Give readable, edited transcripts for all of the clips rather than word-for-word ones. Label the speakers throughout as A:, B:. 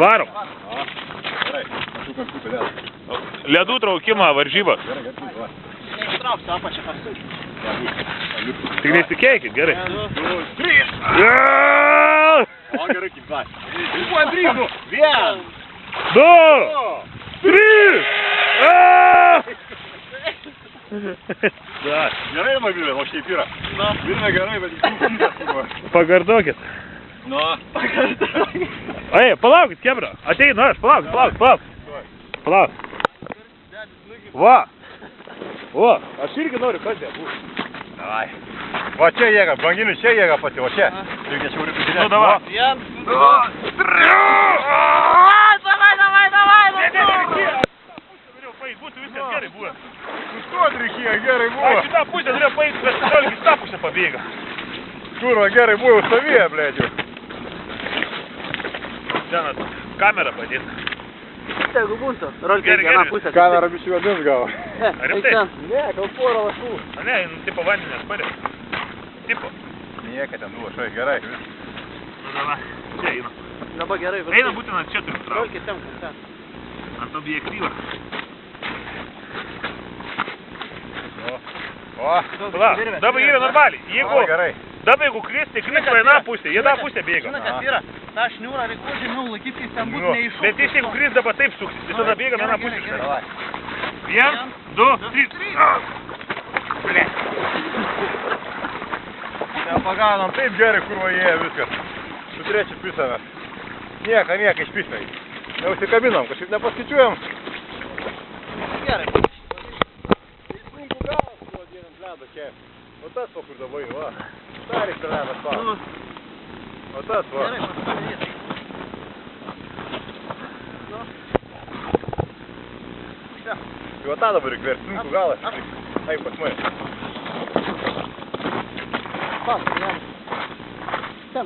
A: Varom. Ledų traukimą varžybos.
B: Neįtrauksiu apačią per sunkiai.
A: Tik nesikeikit, gerai.
C: 2, 3. O, gerai, kaip va. 1,
A: 2, 3.
C: Gerai, Vilmė, o šiaip yra. Vilmė gerai, bet
A: Pagarduokit.
C: Nu.
A: Ei, palaukit, kebra. Ateinu aš, palauk. Va. O, aš irgi noriu kasdė būti.
C: Davai. Va čia jėga, banginių čia jėga pati, o čia. Reikia šiaurių pridėti.
A: Nu, davai.
B: 1, 2, 3. Davai.
A: Būtų viskas gerai buvo.
C: Sustoti reikėjo, gerai buvo.
A: Aš šitą pusę turėjau paėti, bet 14 kitą pusę pabėga.
C: Kurva, gerai buvo savyje, blėdžiu.
A: Senas, kamerą padėti.
B: Jeigu būtų, rolkė
A: Gerai,
B: vieną
A: gerai.
B: pusę.
C: Kamera biščių vadins gavo.
A: Rimtai?
C: Ne, gal porą lašų.
A: A ne, tipo vandenės parė. Tipo.
C: Nieka ten nuvašai, gerai.
A: Nu, davai. Čia eina.
B: Dabar gerai.
A: Eina būtent čia turiu traukti.
B: Rolkė temka, ten.
A: Ant objektyvą.
C: O,
A: Pala, dabar yra normaliai.
C: o, gerai.
A: Dabar jeigu kristi, kristi viena pusė, viena pusė bėga.
B: Žinai, kas yra? Ta šniūra reikia žemiau laikyti, kai ten būtų neiššūkti.
A: Bet jis jeigu kris dabar taip suksis, jis tada bėga viena pusė.
C: Davai.
A: 1, 2, 3. Ble.
C: Ten pagaunam taip gerai, kurva jie viskas. Su trečiu pisame. Nieka išpisai. Neužsikabinom, kažkaip nepaskaičiuojam.
B: Gerai.
C: Sunku galas buvo dienant ledą čia. O tas va kur dabar, va. Tarik per ledą spau. O tas va.
B: Gerai, pasipaminėti.
C: Tai va tą dabar reikia verti. Sunku galas. Ai, pas mane.
B: Pas, jam. Tem,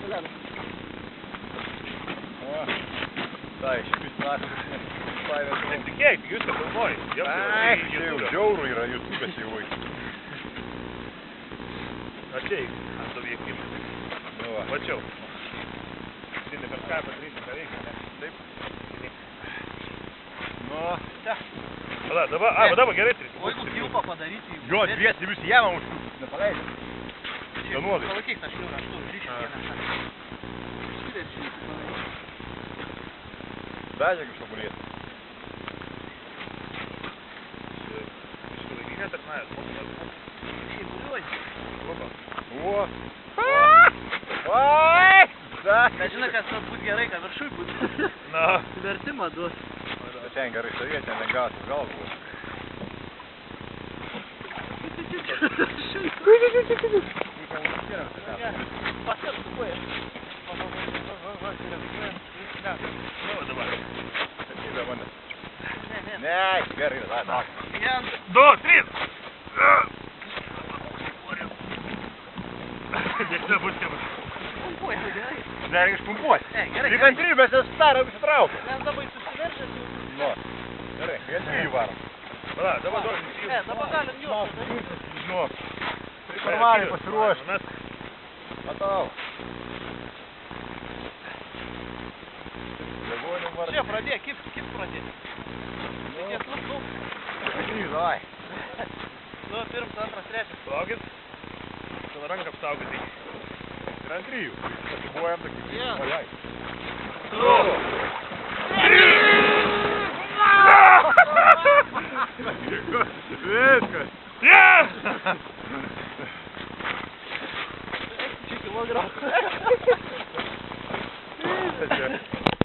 B: ledas.
C: O. Tai, šipis nasis.
A: Netikėk, jūs tą filmuoji.
C: Ai, čia jau žiaurų yra, YouTube'e čia jau.
A: Ateik, ant objektyvų.
C: Nu va.
A: Pačiau. Sėdė per ką padaryti, ką reikia, ne? Taip.
C: Nu.
A: Pala, dabar gerai 3.
B: O jeigu kilpą padaryti...
C: Jo, dviesi visi jamą užsukti, nepaleidžiu. Vienuodai.
B: Palaikyk tą šniūrą, aš tu ryšį vieną šalį.
C: Dažė kažko bulėti.
A: Iškilaiginė tarnajas.
C: O. Oi!
B: Bet žinai, kas būt gerai, kad viršui būt.
A: Na.
B: Vertimą duos.
C: Ten gerai stovėjo, ten lengviausias galvas buvo.
B: Paskas sukuoja.
A: Nu, dabar.
C: Ne, gerai, da.
A: 2, 3. Dėkime bus tėvas.
B: Pumpuoja, gerai.
C: Ne, reikia išpumpuoti.
B: Gerai.
C: Tik ant 3 mes jas starą visi traukia.
B: Mes dabar susiveržęs jau.
C: Nu. Gerai, ant 3 varom.
A: Pala, dabar duosim
B: Ne, dabar galim juos.
C: Nu. Normaliai pasiruošti. Matau.
B: Čia pradėk, kip pradėk. Reikės lauk.
C: Davai.
B: Nu, pirmas, antras, trečias.
A: Palaukit. Tada ranką apsaugoti.
C: Ir ant 3. Pasibuojam tokį. Ojai.
A: 2, 3.
C: Viskas.
A: Yes!
B: 10 kilogramų.
C: Viskas.